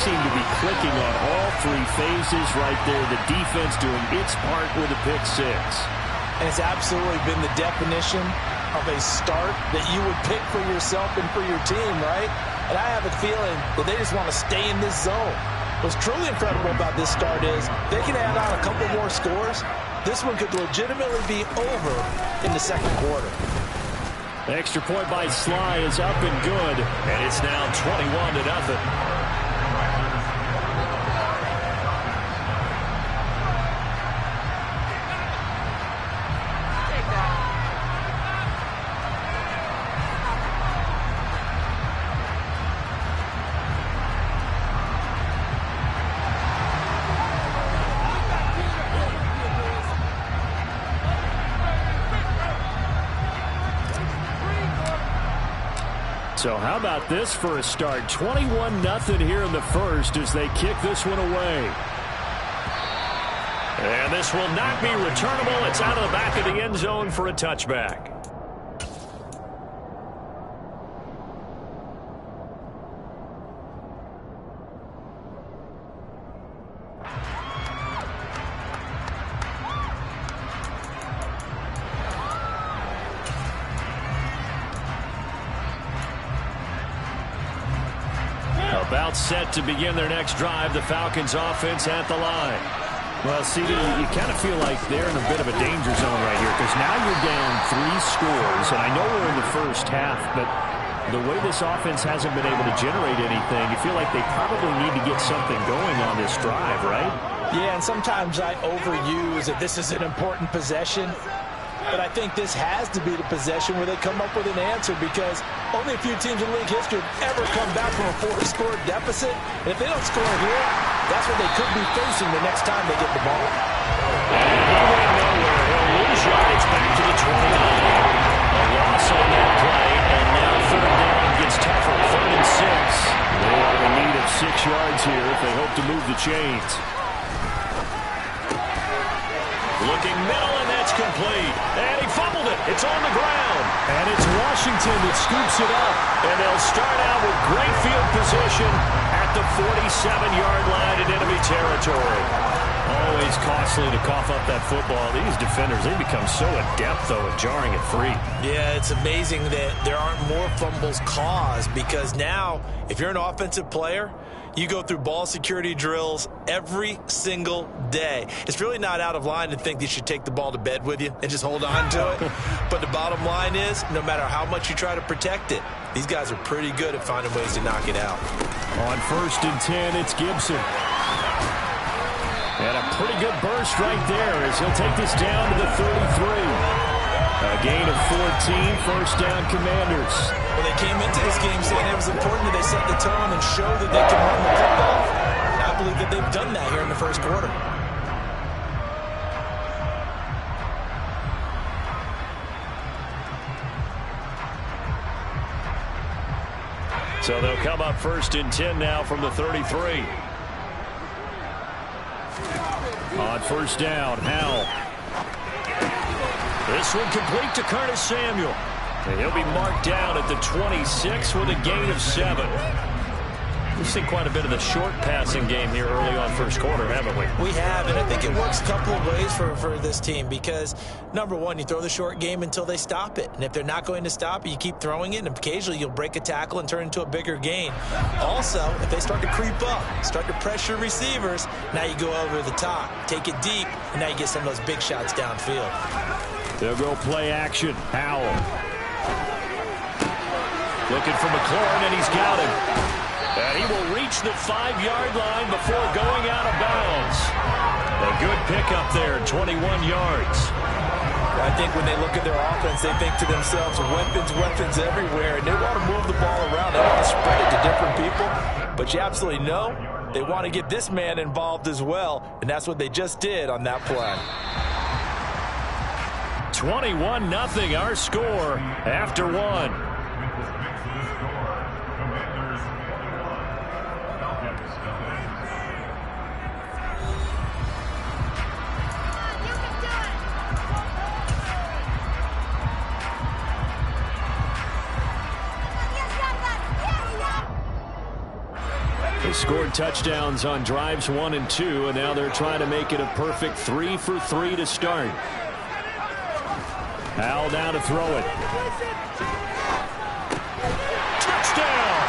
seem to be clicking on all three phases right there. The defense doing its part with a pick six. And it's absolutely been the definition of a start that you would pick for yourself and for your team, right? And I have a feeling that they just want to stay in this zone. What's truly incredible about this start is they can add on a couple more scores. This one could legitimately be over in the second quarter. The extra point by Sly is up and good, and it's now 21-0. So how about this for a start? 21-0 here in the first as they kick this one away. And this will not be returnable. It's out of the back of the end zone for a touchback. About set to begin their next drive. The Falcons offense at the line. Well, CD, you kind of feel like they're in a bit of a danger zone right here because now you're down 3 scores, and I know we're in the first half, but the way this offense hasn't been able to generate anything, you feel like they probably need to get something going on this drive, right? Yeah, and sometimes I overuse that this is an important possession. But I think this has to be the possession where they come up with an answer because only a few teams in league history have ever come back from a 4-score deficit. And if they don't score here, that's what they could be facing the next time they get the ball. He'll lose yards back to the 29. A loss on that play, and now third down gets tougher. 3rd and 6. They are in need of 6 yards here if they hope to move the chains. Looking middle, and that's complete. And he fumbled it. It's on the ground. And it's Washington that scoops it up. And they'll start out with great field position at the 47-yard line in enemy territory. Always costly to cough up that football. These defenders, they become so adept, though, at jarring it free. Yeah, it's amazing that there aren't more fumbles caused because now, if you're an offensive player, you go through ball security drills every single day. It's really not out of line to think you should take the ball to bed with you and just hold on to it. But the bottom line is, no matter how much you try to protect it, these guys are pretty good at finding ways to knock it out. On 1st and 10, it's Gibson. And a pretty good burst right there as he'll take this down to the 33. A gain of 14, 1st down Commanders. Well, they came into this game saying it was important that they set the tone and show that they can run the football. And I believe that they've done that here in the first quarter. So they'll come up 1st and 10 now from the 33. On 1st down, Howell. This one complete to Curtis Samuel. And he'll be marked down at the 26 with a gain of 7. We've seen quite a bit of the short passing game here early on first quarter, haven't we? We have, and I think it works a couple of ways for this team because, number one, you throw the short game until they stop it. And if they're not going to stop it, you keep throwing it, and occasionally you'll break a tackle and turn into a bigger gain. Also, if they start to creep up, start to pressure receivers, now you go over the top, take it deep, and now you get some of those big shots downfield. They'll go play action. Howell. Looking for McLaurin, and he's got him. And he will reach the 5-yard line before going out of bounds. A good pickup there, 21 yards. I think when they look at their offense, they think to themselves, weapons everywhere, and they want to move the ball around. They want to spread it to different people. But you absolutely know they want to get this man involved as well, and that's what they just did on that play. 21-0 our score after 1. scored touchdowns on drives 1 and 2, and now they're trying to make it a perfect 3 for 3 to start. Howell down to throw it. Touchdown!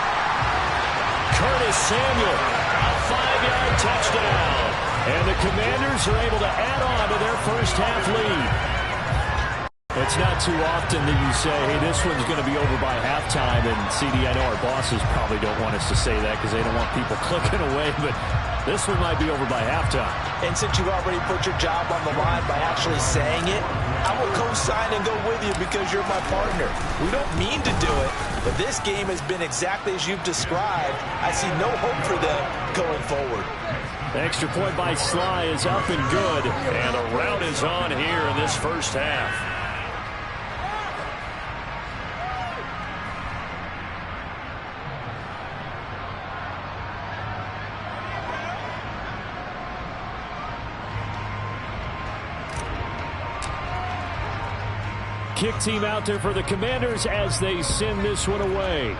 Curtis Samuel, a 5-yard touchdown. And the Commanders are able to add on to their first half lead. It's not too often that you say, hey, this one's going to be over by halftime. And CD, I know our bosses probably don't want us to say that because they don't want people clicking away, but this one might be over by halftime. And since you already put your job on the line by actually saying it, I will co-sign and go with you because you're my partner. We don't mean to do it, but this game has been exactly as you've described. I see no hope for them going forward. The extra point by Sly is up and good, and the rout is on here in this first half. Kick team out there for the Commanders as they send this one away.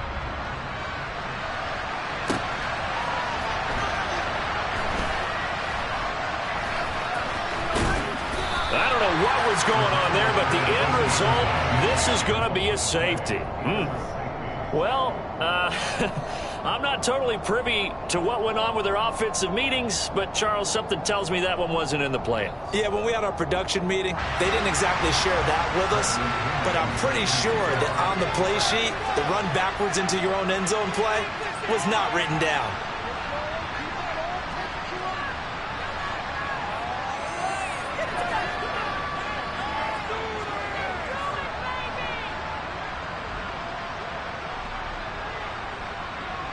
I don't know what was going on there, but the end result, this is going to be a safety. Well, I'm not totally privy to what went on with their offensive meetings, but, Charles, something tells me that one wasn't in the plan. Yeah, when we had our production meeting, they didn't exactly share that with us, but I'm pretty sure that on the play sheet, the run backwards into your own end zone play was not written down.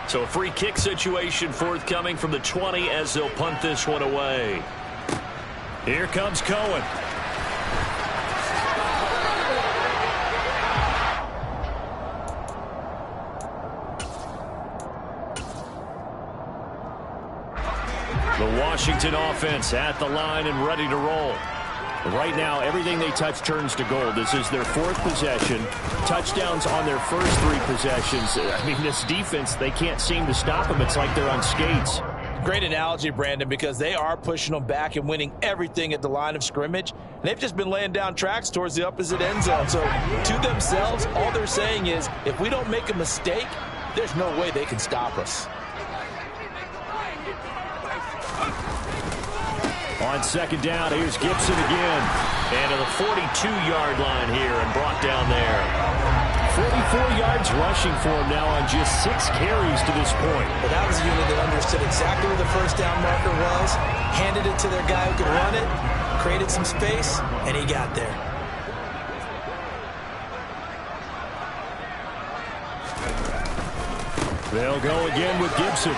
So a free kick situation forthcoming from the 20 as they'll punt this one away. Here comes Cohen. The Washington offense at the line and ready to roll. Right now, everything they touch turns to gold. This is their 4th possession. Touchdowns on their first 3 possessions. I mean, this defense, they can't seem to stop them. It's like they're on skates. Great analogy, Brandon, because they are pushing them back and winning everything at the line of scrimmage. And they've just been laying down tracks towards the opposite end zone. So to themselves, all they're saying is, if we don't make a mistake, there's no way they can stop us. On second down, here's Gibson again. And to the 42-yard line here and brought down there. 44 yards rushing for him now on just 6 carries to this point. But that was a unit that understood exactly where the first down marker was, handed it to their guy who could run it, created some space, and he got there. They'll go again with Gibson.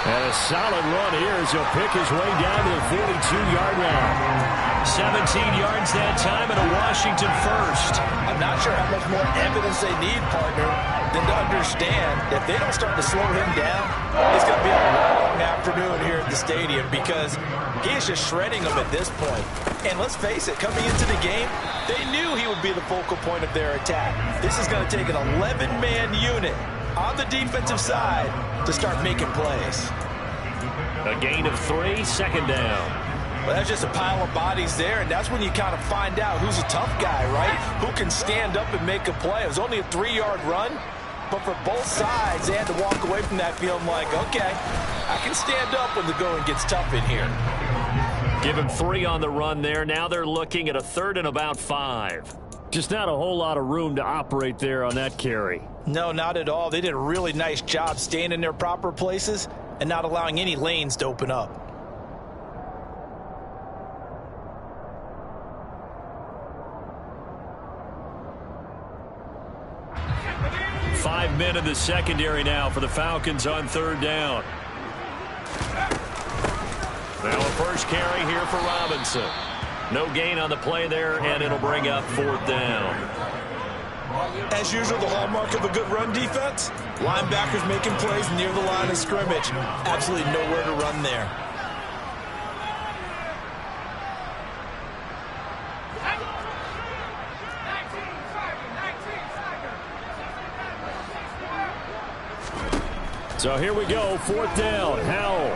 And a solid run here as he'll pick his way down to the 42-yard line. 17 yards that time and a Washington first. I'm not sure how much more evidence they need, partner, than to understand that if they don't start to slow him down, it's going to be a long afternoon here at the stadium because he is just shredding them at this point. And let's face it, coming into the game, they knew he would be the focal point of their attack. This is going to take an 11-man unit on the defensive side to start making plays. A gain of 3, second down. Well, that's just a pile of bodies there, and that's when you kind of find out who's a tough guy, right? Who can stand up and make a play. It was only a 3-yard run, but for both sides, they had to walk away from that feeling like, okay, I can stand up when the going gets tough in here. Give him 3 on the run there. Now they're looking at a 3rd and about 5. Just not a whole lot of room to operate there on that carry. No, not at all. They did a really nice job staying in their proper places and not allowing any lanes to open up. Five men in the secondary now for the Falcons on 3rd down. Now a first carry here for Robinson. No gain on the play there, and it'll bring up 4th down. As usual, the hallmark of a good run defense, linebackers making plays near the line of scrimmage. Absolutely nowhere to run there. So here we go, 4th down. Howell.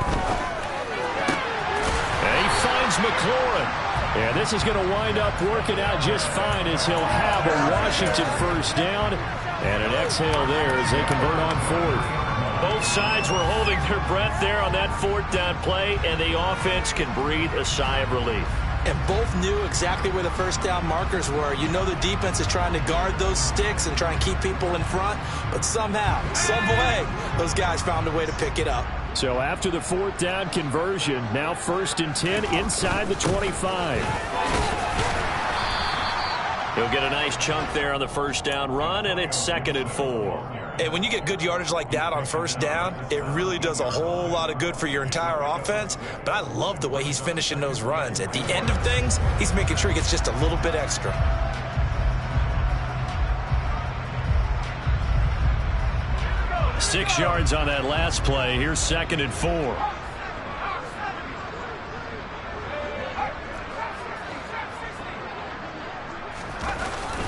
And he finds McLaurin. And this is going to wind up working out just fine as he'll have a Washington 1st down. And an exhale there as they convert on 4th. Both sides were holding their breath there on that 4th down play, and the offense can breathe a sigh of relief. And both knew exactly where the 1st down markers were. You know the defense is trying to guard those sticks and try and keep people in front, but somehow, some way, those guys found a way to pick it up. So after the 4th down conversion, now 1st and 10 inside the 25. He'll get a nice chunk there on the 1st down run, and it's 2nd and 4. And when you get good yardage like that on 1st down, it really does a whole lot of good for your entire offense. But I love the way he's finishing those runs. At the end of things, he's making sure he gets just a little bit extra. Six yards on that last play. Here's 2nd and 4.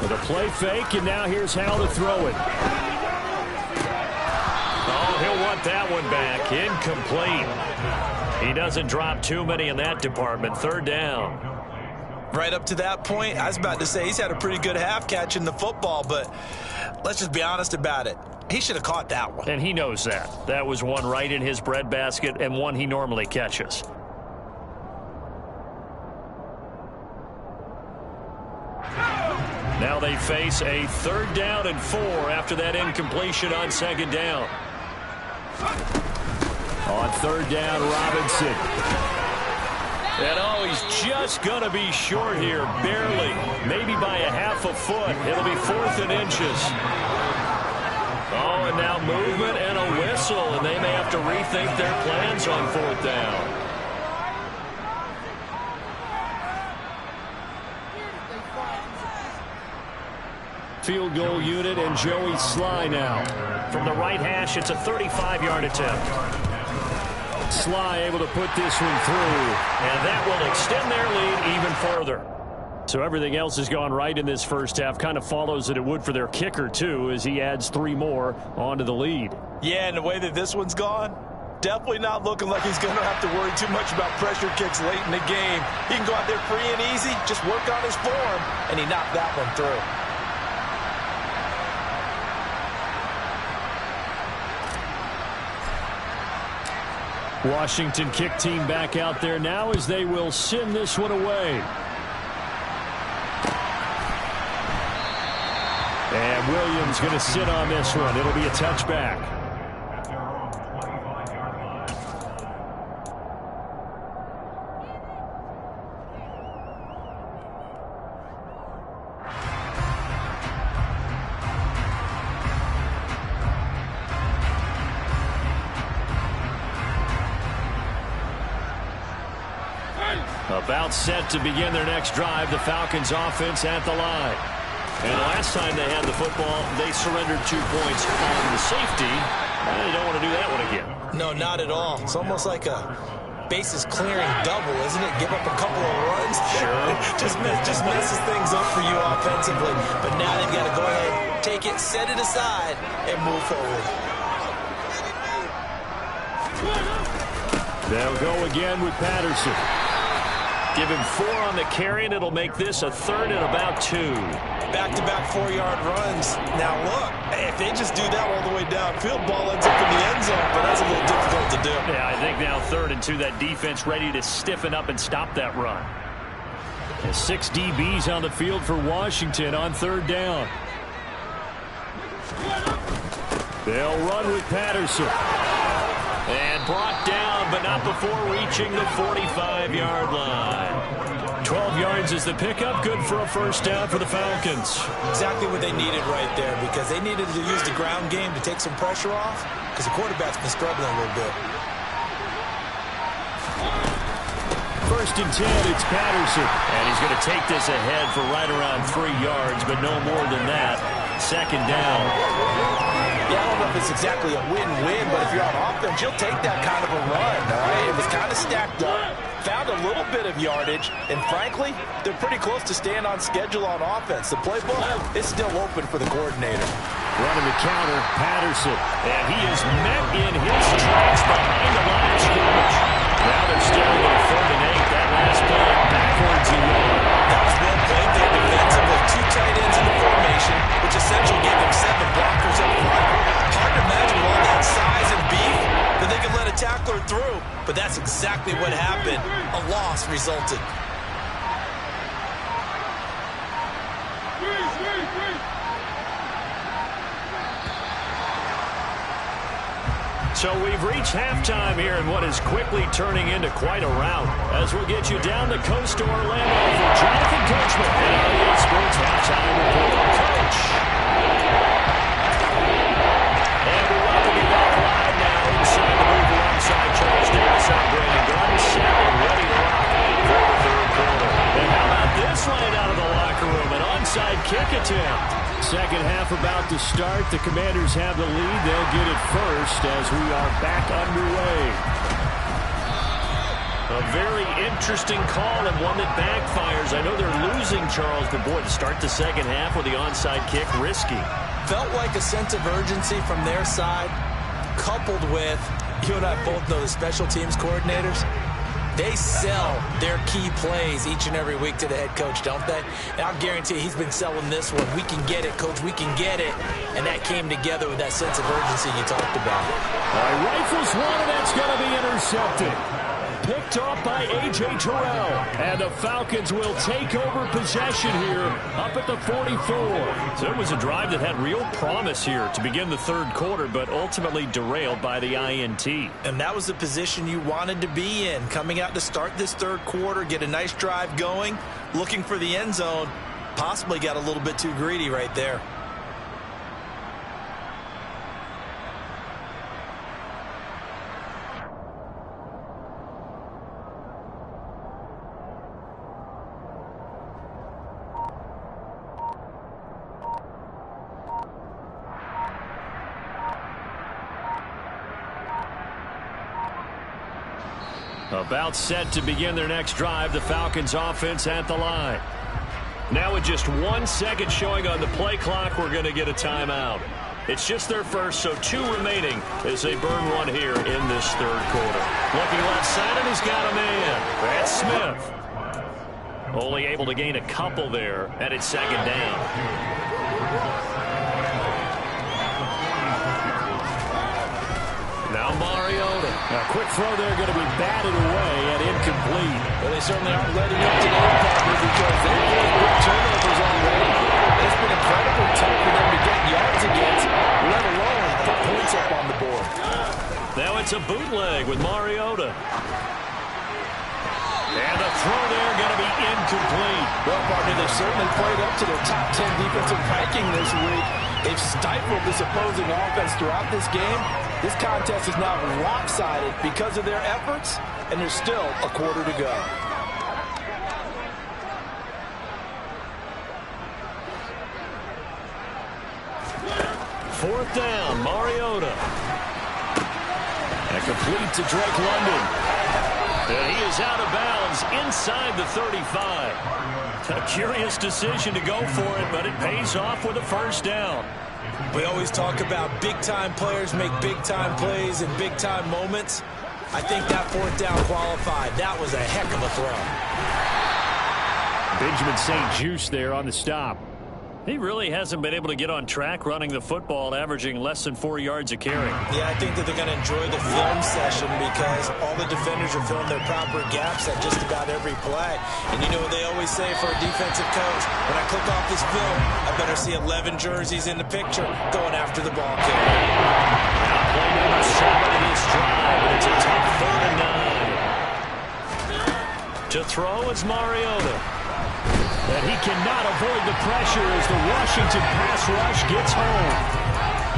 With a play fake, and now here's how to throw it. Oh, he'll want that one back. Incomplete. He doesn't drop too many in that department. 3rd down. Right up to that point, I was about to say he's had a pretty good half catching the football, but let's just be honest about it. He should have caught that one. And he knows that. That was one right in his breadbasket and one he normally catches. Now they face a 3rd down and 4 after that incompletion on 2nd down. On 3rd down, Robinson. And oh, he's just going to be short here, barely. Maybe by a half a foot. It'll be 4th and inches. Oh, and now movement and a whistle, and they may have to rethink their plans on 4th down. Field goal unit and Joey Sly now. From the right hash, it's a 35-yard attempt. Sly able to put this one through, and that will extend their lead even further. So everything else has gone right in this 1st half. Kind of follows that it would for their kicker, too, as he adds 3 more onto the lead. Yeah, and the way that this one's gone, definitely not looking like he's going to have to worry too much about pressure kicks late in the game. He can go out there free and easy, just work on his form, and he knocked that one through. Washington kick team back out there now as they will send this one away. And Williams going to sit on this one. It'll be a touchback. About set to begin their next drive, the Falcons offense at the line. And last time they had the football, they surrendered 2 points on the safety. They don't want to do that one again. No, not at all. It's almost like a bases clearing double, isn't it? Give up a couple of runs. Sure. just messes things up for you offensively. But now they've got to go ahead, take it, set it aside, and move forward. They'll go again with Patterson. Give him 4 on the carry, and it'll make this a 3rd and about 2. Back-to-back 4-yard runs. Now, look, if they just do that all the way downfield, ball ends up in the end zone, but that's a little difficult to do. Yeah, I think now 3rd and 2, that defense ready to stiffen up and stop that run. And 6 DBs on the field for Washington on 3rd down. They'll run with Patterson. And brought down, but not before reaching the 45-yard line. 12 yards is the pickup. Good for a 1st down for the Falcons. Exactly what they needed right there, because they needed to use the ground game to take some pressure off, because the quarterback's been struggling a little bit. 1st and 10, it's Patterson. And he's going to take this ahead for right around 3 yards, but no more than that. 2nd down. Yeah, I don't know if it's exactly a win-win, but if you're on offense, you'll take that kind of a run, all right? It was kind of stacked up, found a little bit of yardage, and frankly, they're pretty close to staying on schedule on offense. The playbook is still open for the coordinator. Running the counter, Patterson. And he is met in his tracks behind the line of scrimmage. Now they're staring at a 3rd and 8. That last play backwards a yard. That was well played there defensively. 2 tight ends in the formation, which essentially gave them 7 blockers up front. Hard to imagine with all that size and beef that they could let a tackler through. But that's exactly what happened. A loss resulted. So we've reached halftime here in what is quickly turning into quite a rout. As we'll get you down the coast to Orlando for Jonathan Coachman and our EA Sports Halftime Report. Coach. And we welcome you back live now inside the booth alongside Charles Davis and Brandon Gunn, set and ready to rock for the 3rd quarter. And how about this line out of the locker room? An onside kick attempt. Second half about to start. The Commanders have the lead. They'll get it first as we are back underway. A very interesting call and one that backfires. I know they're losing, Charles, but boy, to start the second half with the onside kick, risky. Felt like a sense of urgency from their side, coupled with, you and I both know the special teams coordinators. They sell their key plays each and every week to the head coach, don't they? And I'll guarantee he's been selling this one. We can get it, coach. We can get it. And that came together with that sense of urgency you talked about. All right, rifles one, and that's going to be intercepted. Picked off by A.J. Terrell. And the Falcons will take over possession here up at the 44. So it was a drive that had real promise here to begin the 3rd quarter, but ultimately derailed by the INT. And that was the position you wanted to be in, coming out to start this 3rd quarter, get a nice drive going, looking for the end zone. Possibly got a little bit too greedy right there. About set to begin their next drive, the Falcons offense at the line. Now with just 1 second showing on the play clock, we're going to get a timeout. It's just their first, so 2 remaining as they burn one here in this 3rd quarter. Looking left side, and he's got a man. That's Smith. Only able to gain a couple there, and it's 2nd down. Now Mariota. A quick throw there going to be batted away and incomplete. Well, they certainly aren't letting up to the impact because they've had big turnovers already. It's been incredibly tough for them to get yards against, let alone put points up on the board. Now it's a bootleg with Mariota. And the throw there going to be incomplete. Well, partner, they've certainly played up to their top 10 defensive ranking this week. They've stifled this opposing offense throughout this game. This contest is now lopsided because of their efforts, and there's still a quarter to go. Fourth down, Mariota. And complete to Drake London. And he is out of bounds inside the 35. A curious decision to go for it, but it pays off with a 1st down. We always talk about big-time players make big-time plays in big-time moments. I think that 4th down qualified. That was a heck of a throw. Benjamin St. Juste there on the stop. He really hasn't been able to get on track running the football, averaging less than 4 yards a carry. Yeah, I think that they're going to enjoy the film session because all the defenders are filling their proper gaps at just about every play. And you know what they always say for a defensive coach? When I click off this film, I better see 11 jerseys in the picture going after the ball carrier. Now play number 7 in this drive, and it's a tough 3rd and 9. To throw, it's Mariota. And he cannot avoid the pressure as the Washington pass rush gets home.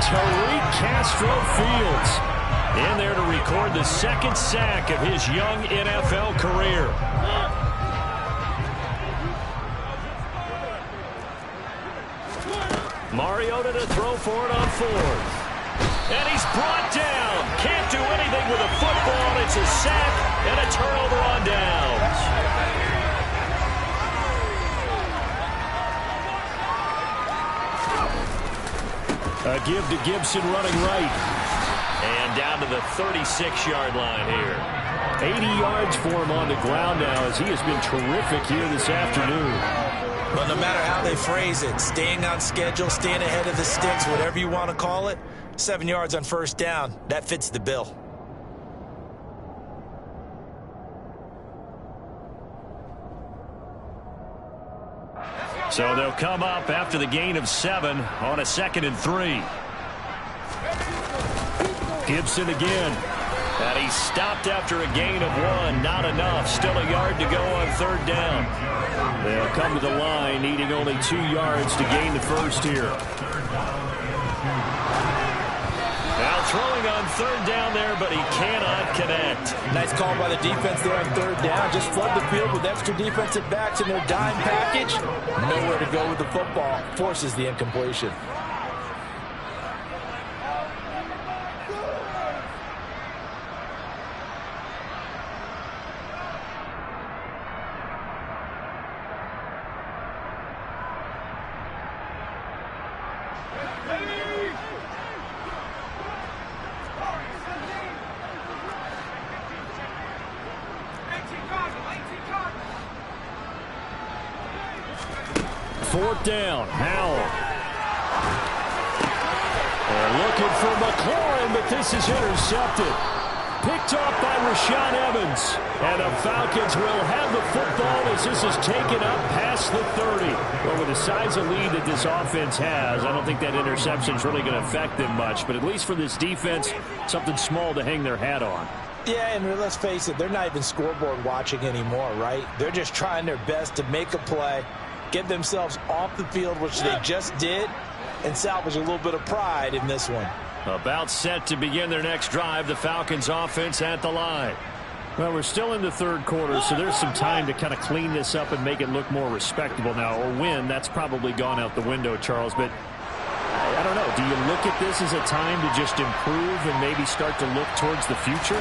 Tariq Castro-Fields in there to record the 2nd sack of his young NFL career. Mariota to throw for it on 4th. And he's brought down. Can't do anything with a football. It's a sack and a turnover on downs. A give to Gibson running right. And down to the 36-yard line here. 80 yards for him on the ground now as he has been terrific here this afternoon. But no matter how they phrase it, staying on schedule, staying ahead of the sticks, whatever you want to call it, 7 yards on first down, that fits the bill. So they'll come up after the gain of 7 on a 2nd and 3. Gibson again. And he's stopped after a gain of 1. Not enough. Still a yard to go on 3rd down. They'll come to the line needing only 2 yards to gain the first here. Now throwing on 3rd down there, but he cannot connect. Nice call by the defense there on 3rd down. Just flood the field with extra defensive backs in their dime package. Nowhere to go with the football. Forces the incompletion. Fourth down, Howell. They're looking for McLaurin, but this is intercepted. Picked off by Rashaan Evans. And the Falcons will have the football as this is taken up past the 30. Well, with the size of lead that this offense has, I don't think that interception is really going to affect them much. But at least for this defense, something small to hang their hat on. Yeah, and let's face it, they're not even scoreboard watching anymore, right? They're just trying their best to make a play, get themselves off the field, which they just did, and salvage a little bit of pride in this one. About set to begin their next drive, the Falcons offense at the line. Well, we're still in the 3rd quarter, so there's some time to kind of clean this up and make it look more respectable now. Or win, that's probably gone out the window, Charles. But I don't know. Do you look at this as a time to just improve and maybe start to look towards the future?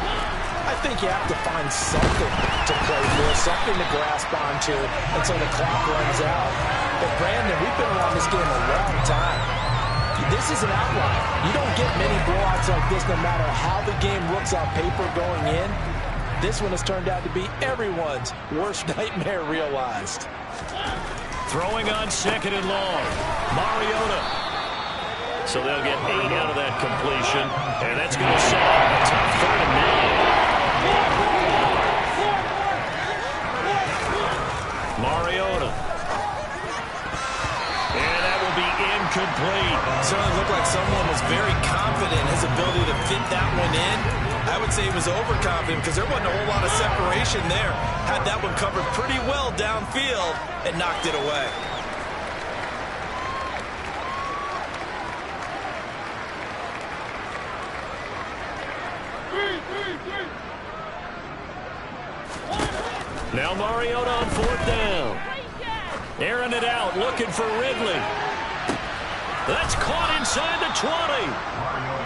I think you have to find something to play for, something to grasp onto until the clock runs out. But, Brandon, we've been around this game a long time. This is an outlier. You don't get many blowouts like this no matter how the game looks on paper going in. This one has turned out to be everyone's worst nightmare realized. Throwing on 2nd and long. Mariota. So they'll get 8 out of that completion. And that's going to set up a tough 3rd and 9. Mariota. And that will be incomplete. Certainly looked like someone was very confident in his ability to fit that one in. I would say he was overconfident because there wasn't a whole lot of separation there. Had that one covered pretty well downfield and knocked it away. Now Mariota on 4th down. Airing it out, looking for Ridley. That's caught inside the 20.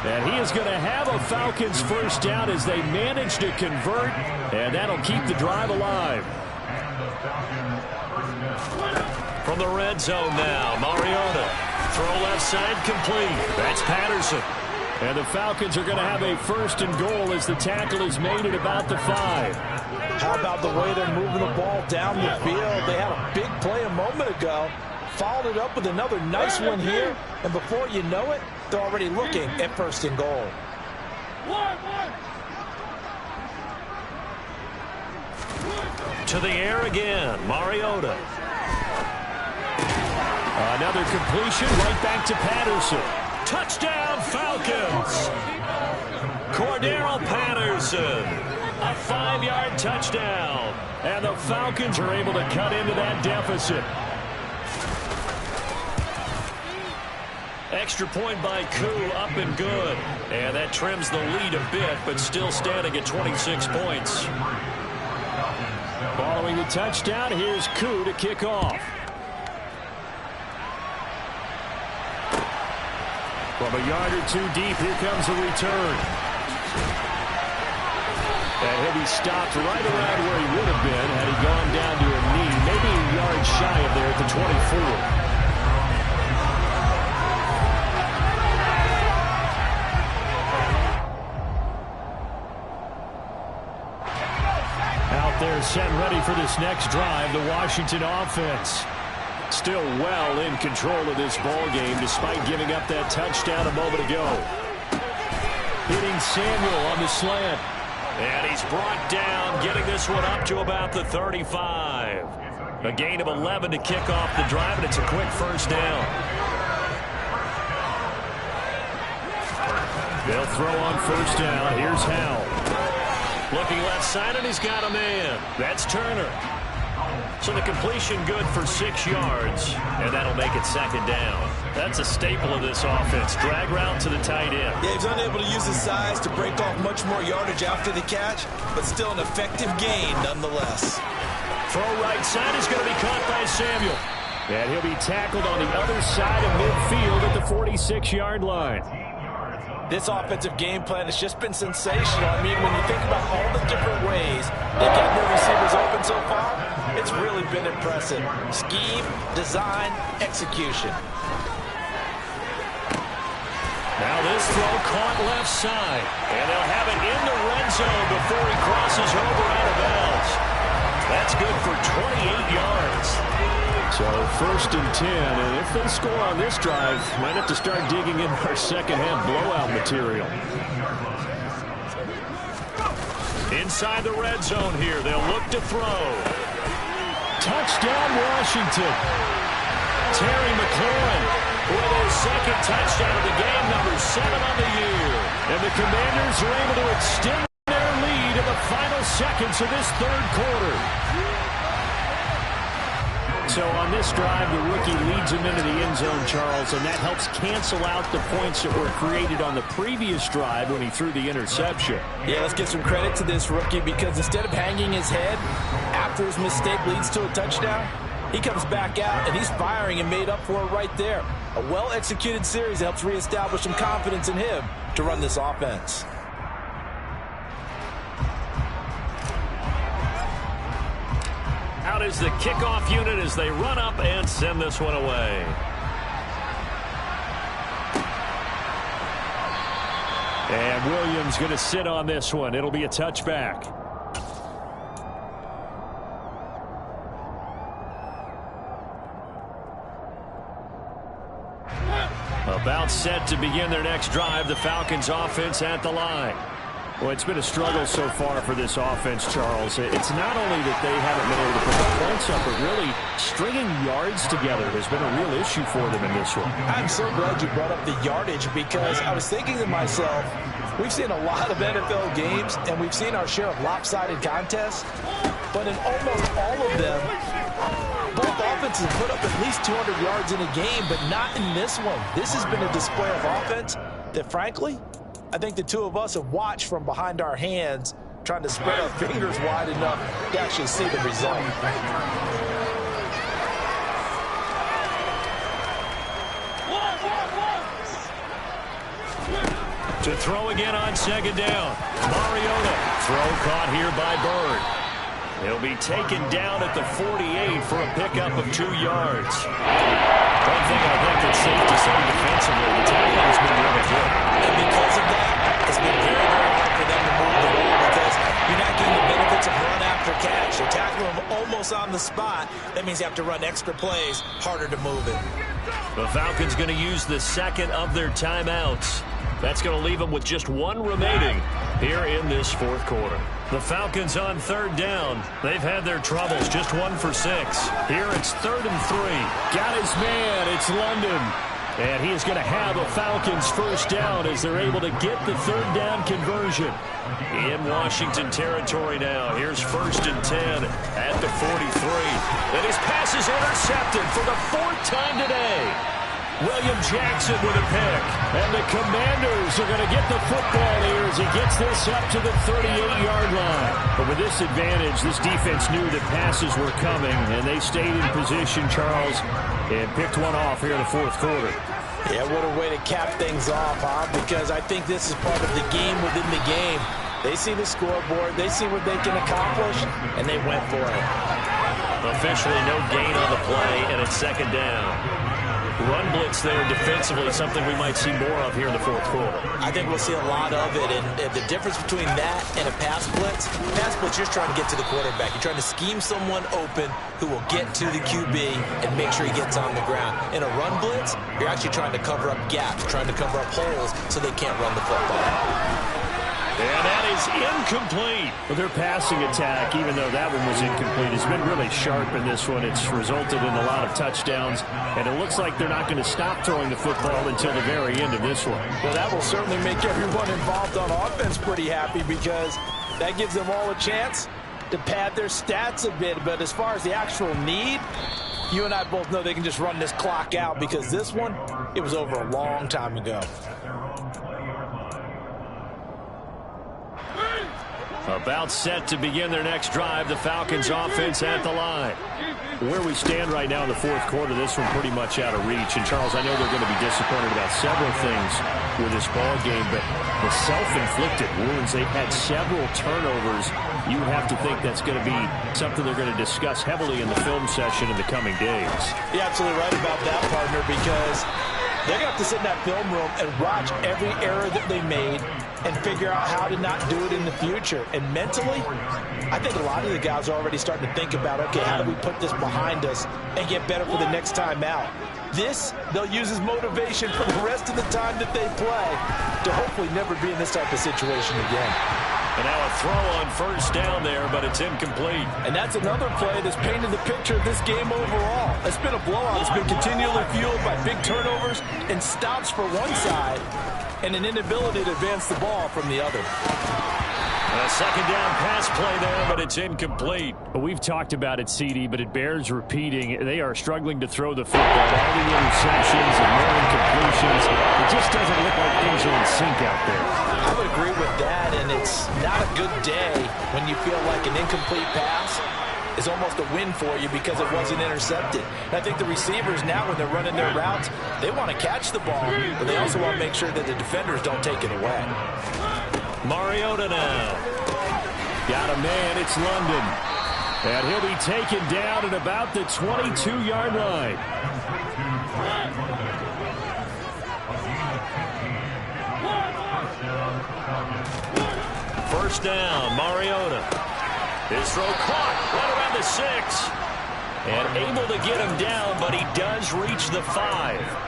And he is going to have a Falcons first down as they manage to convert, and that'll keep the drive alive. From the red zone now, Mariota. Throw left side complete. That's Patterson. And the Falcons are going to have a 1st and goal as the tackle is made at about the 5. How about the way they're moving the ball down the field? They had a big play a moment ago. Followed it up with another nice one here. And before you know it, they're already looking at 1st and goal. To the air again, Mariota. Another completion right back to Patterson. Touchdown, Falcons! Cordero Patterson. A 5-yard touchdown. And the Falcons are able to cut into that deficit. Extra point by Koo, up and good. And that trims the lead a bit, but still standing at 26 points. Following the touchdown, here's Koo to kick off. From a yard or 2 deep, here comes a return. And he'll be stopped right around where he would have been had he gone down to a knee, maybe a yard shy of there at the 24. They're set and ready for this next drive. The Washington offense still well in control of this ball game despite giving up that touchdown a moment ago. Hitting Samuel on the slant. And he's brought down, getting this one up to about the 35. A gain of 11 to kick off the drive, and it's a quick first down. They'll throw on first down. Here's Howell. Looking left side, and he's got a man. That's Turner. So the completion good for 6 yards, and that'll make it second down. That's a staple of this offense. Drag route to the tight end. Yeah, he's unable to use his size to break off much more yardage after the catch, but still an effective gain nonetheless. Throw right side is going to be caught by Samuel. And he'll be tackled on the other side of midfield at the 46-yard line. This offensive game plan has just been sensational. I mean, when you think about all the different ways they've got their receivers open so far, it's really been impressive. Scheme, design, execution. Now this throw caught left side. And they'll have it in the red zone before he crosses over out of bounds. That's good for 28 yards. So first and 10, and if they score on this drive, might have to start digging in our second-half blowout material. Inside the red zone here, they'll look to throw. Touchdown, Washington. Terry McLaurin with his second touchdown of the game, number 7 on the year. And the Commanders are able to extend their lead in the final seconds of this third quarter. So on this drive, the rookie leads him into the end zone, Charles, and that helps cancel out the points that were created on the previous drive when he threw the interception. Yeah, let's give some credit to this rookie because instead of hanging his head after his mistake leads to a touchdown, he comes back out and he's firing and made up for it right there. A well-executed series helps reestablish some confidence in him to run this offense. Out is the kickoff unit as they run up and send this one away. And Williams going to sit on this one. It'll be a touchback. About set to begin their next drive. The Falcons offense at the line. Well, it's been a struggle so far for this offense, Charles. It's not only that they haven't been able to put the points up, but really stringing yards together has been a real issue for them in this one. I'm so glad you brought up the yardage because I was thinking to myself, we've seen a lot of NFL games, and we've seen our share of lopsided contests, but in almost all of them, both offenses put up at least 200 yards in a game, but not in this one. This has been a display of offense that, frankly, I think the two of us have watched from behind our hands, trying to spread our fingers wide enough to actually see the result. To throw again on second down. Mariota. Throw caught here by Bird. He'll be taken down at the 48 for a pickup of 2 yards. One thing I think it's safe to say defensively, the tackle has been really good. And because of that, it's been very, very hard for them to move the ball because you're not getting the benefits of run after catch. You're tackling them almost on the spot. That means you have to run extra plays, harder to move it. The Falcons going to use the second of their timeouts. That's going to leave them with just 1 remaining here in this fourth quarter. The Falcons on third down. They've had their troubles, just 1 for 6. Here it's 3rd and 3. Got his man, it's London. And he is going to have a Falcons first down as they're able to get the third down conversion. In Washington territory now. Here's 1st and 10 at the 43. And his pass is intercepted for the 4th time today. William Jackson with a pick. And the Commanders are going to get the football here as he gets this up to the 38-yard line. But with this advantage, this defense knew that passes were coming, and they stayed in position, Charles, and picked one off here in the fourth quarter. Yeah, what a way to cap things off, huh? Because I think this is part of the game within the game. They see the scoreboard, they see what they can accomplish, and they went for it. Officially no gain on the play, and it's second down. run blitz there defensively, something we might see more of here in the fourth quarter. I think we'll see a lot of it, and the difference between that and a pass blitz, you're just trying to get to the quarterback. You're trying to scheme someone open who will get to the QB and make sure he gets on the ground. In a run blitz, you're actually trying to cover up gaps, trying to cover up holes so they can't run the football. And that is incomplete. Well, their passing attack, even though that one was incomplete, has been really sharp in this one. It's resulted in a lot of touchdowns, and it looks like they're not going to stop throwing the football until the very end of this one. Well, that will certainly make everyone involved on offense pretty happy because that gives them all a chance to pad their stats a bit. But as far as the actual need, you and I both know they can just run this clock out because this one, it was over a long time ago. About set to begin their next drive, the Falcons offense at the line. Where we stand right now in the fourth quarter, this one pretty much out of reach. And, Charles, I know they're going to be disappointed about several things with this ball game, but the self-inflicted wounds, they've had several turnovers. You would have to think that's going to be something they're going to discuss heavily in the film session in the coming days. You're absolutely right about that, partner, because they're going to have to sit in that film room and watch every error that they made and figure out how to not do it in the future. And mentally, I think a lot of the guys are already starting to think about, okay, how do we put this behind us and get better for the next time out? This, they'll use as motivation for the rest of the time that they play to hopefully never be in this type of situation again. And now a throw on first down there, but it's incomplete. And that's another play that's painted the picture of this game overall. It's been a blowout. It's been continually fueled by big turnovers and stops for one side and an inability to advance the ball from the other. A second down pass play there, but it's incomplete. We've talked about it, CD, but it bears repeating. They are struggling to throw the football. All the interceptions and more incompletions. It just doesn't look like things are in sync out there. I would agree with that, and it's not a good day when you feel like an incomplete pass is almost a win for you because it wasn't intercepted. And I think the receivers now, when they're running their routes, they want to catch the ball, but they also want to make sure that the defenders don't take it away. Mariota now. Got a man, it's London. And he'll be taken down at about the 22-yard line. First down, Mariota. His throw caught right around the 6. And able to get him down, but he does reach the 5.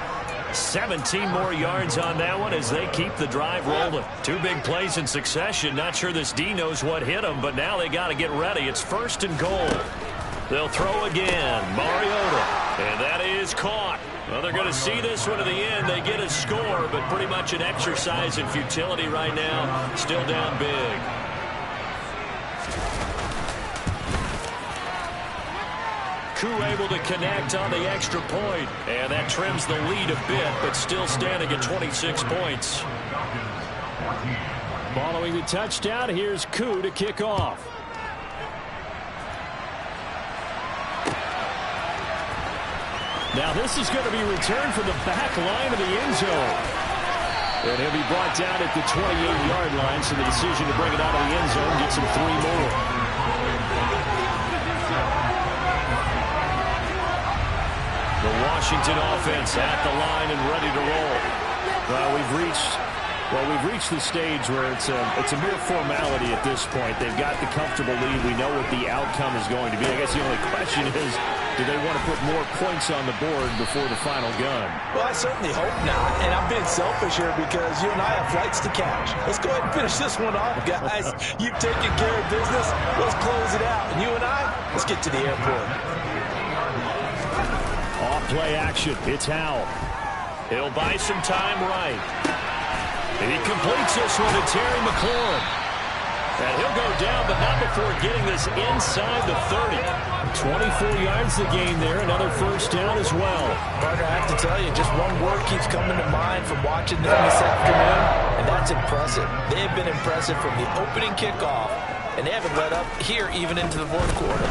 17 more yards on that one as they keep the drive rolling. Two big plays in succession. Not sure this D knows what hit them, but now they got to get ready. It's first and goal. They'll throw again. Mariota. And that is caught. Well, they're going to see this one to the end. They get a score, but pretty much an exercise in futility right now. Still down big. Koo able to connect on the extra point. And that trims the lead a bit, but still standing at 26 points. Following the touchdown, here's Koo to kick off. Now this is going to be returned from the back line of the end zone. And he'll be brought down at the 28-yard line, so the decision to bring it out of the end zone gets him 3 more. The Washington offense at the line and ready to roll. Well, we've reached the stage where it's a mere formality at this point. They've got the comfortable lead. We know what the outcome is going to be. I guess the only question is, do they want to put more points on the board before the final gun? Well, I certainly hope not. And I'm being selfish here because you and I have flights to catch. Let's go ahead and finish this one off, guys. You've taken care of business. Let's close it out. And you and I, let's get to the airport. Off-play action. It's Howell. He'll buy some time right. And he completes this one to Terry McLaurin. And he'll go down, but not before getting this inside the 30. 24 yards the gain there. Another first down as well. Partner, I have to tell you, just one word keeps coming to mind from watching them this afternoon, and that's impressive. They have been impressive from the opening kickoff, and they haven't let up here even into the fourth quarter.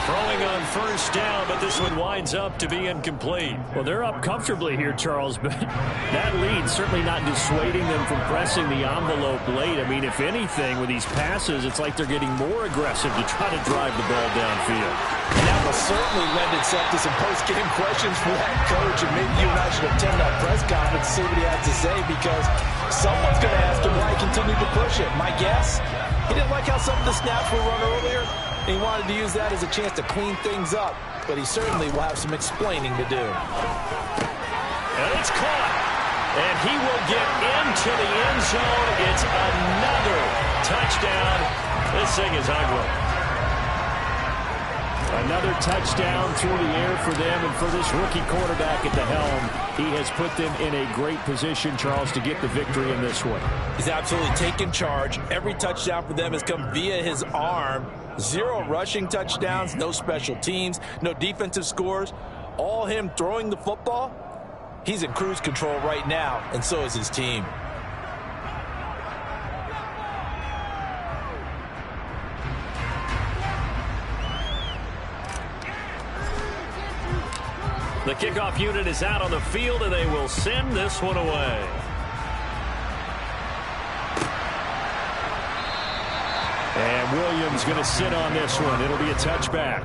Throwing on first down, but this one winds up to be incomplete. Well, they're up comfortably here, Charles, but that lead certainly not dissuading them from pressing the envelope late. I mean, if anything, with these passes, it's like they're getting more aggressive to try to drive the ball downfield. And that will certainly lend itself to some post-game questions for that coach, and maybe you and I should attend that press conference to see what he has to say, because someone's going to ask him why he continued to push it. My guess, he didn't like how some of the snaps were run earlier, and he wanted to use that as a chance to clean things up. But he certainly will have some explaining to do. And it's caught. And he will get into the end zone. It's another touchdown. This thing is ugly. Another touchdown through the air for them, and for this rookie quarterback at the helm, he has put them in a great position, Charles, to get the victory in this one. He's absolutely taken charge. Every touchdown for them has come via his arm. 0 rushing touchdowns, no special teams, no defensive scores. All him throwing the football. He's in cruise control right now, and so is his team. The kickoff unit is out on the field, and they will send this one away. And Williams going to sit on this one. It'll be a touchback.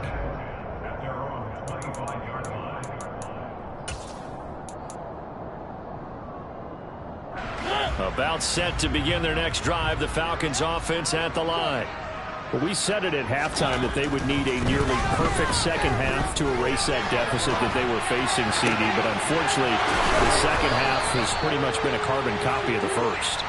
About set to begin their next drive. The Falcons offense at the line. Well, we said it at halftime that they would need a nearly perfect second half to erase that deficit that they were facing, CD. But unfortunately, the second half has pretty much been a carbon copy of the first.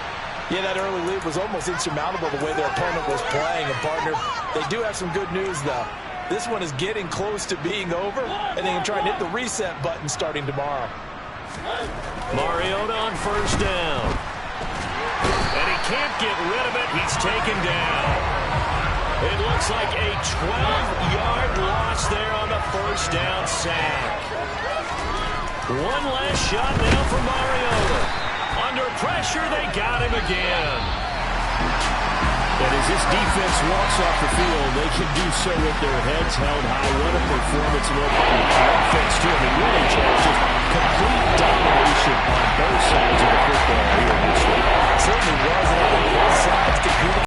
Yeah, that early lead was almost insurmountable the way their opponent was playing. And, partner, they do have some good news, though. This one is getting close to being over, and they can try and hit the reset button starting tomorrow. Mariota on first down. And he can't get rid of it. He's taken down. It looks like a 12-yard loss there on the first down sack. One last shot now for Mariota. Under pressure, they got him again. And as this defense walks off the field, they can do so with their heads held high. What a performance.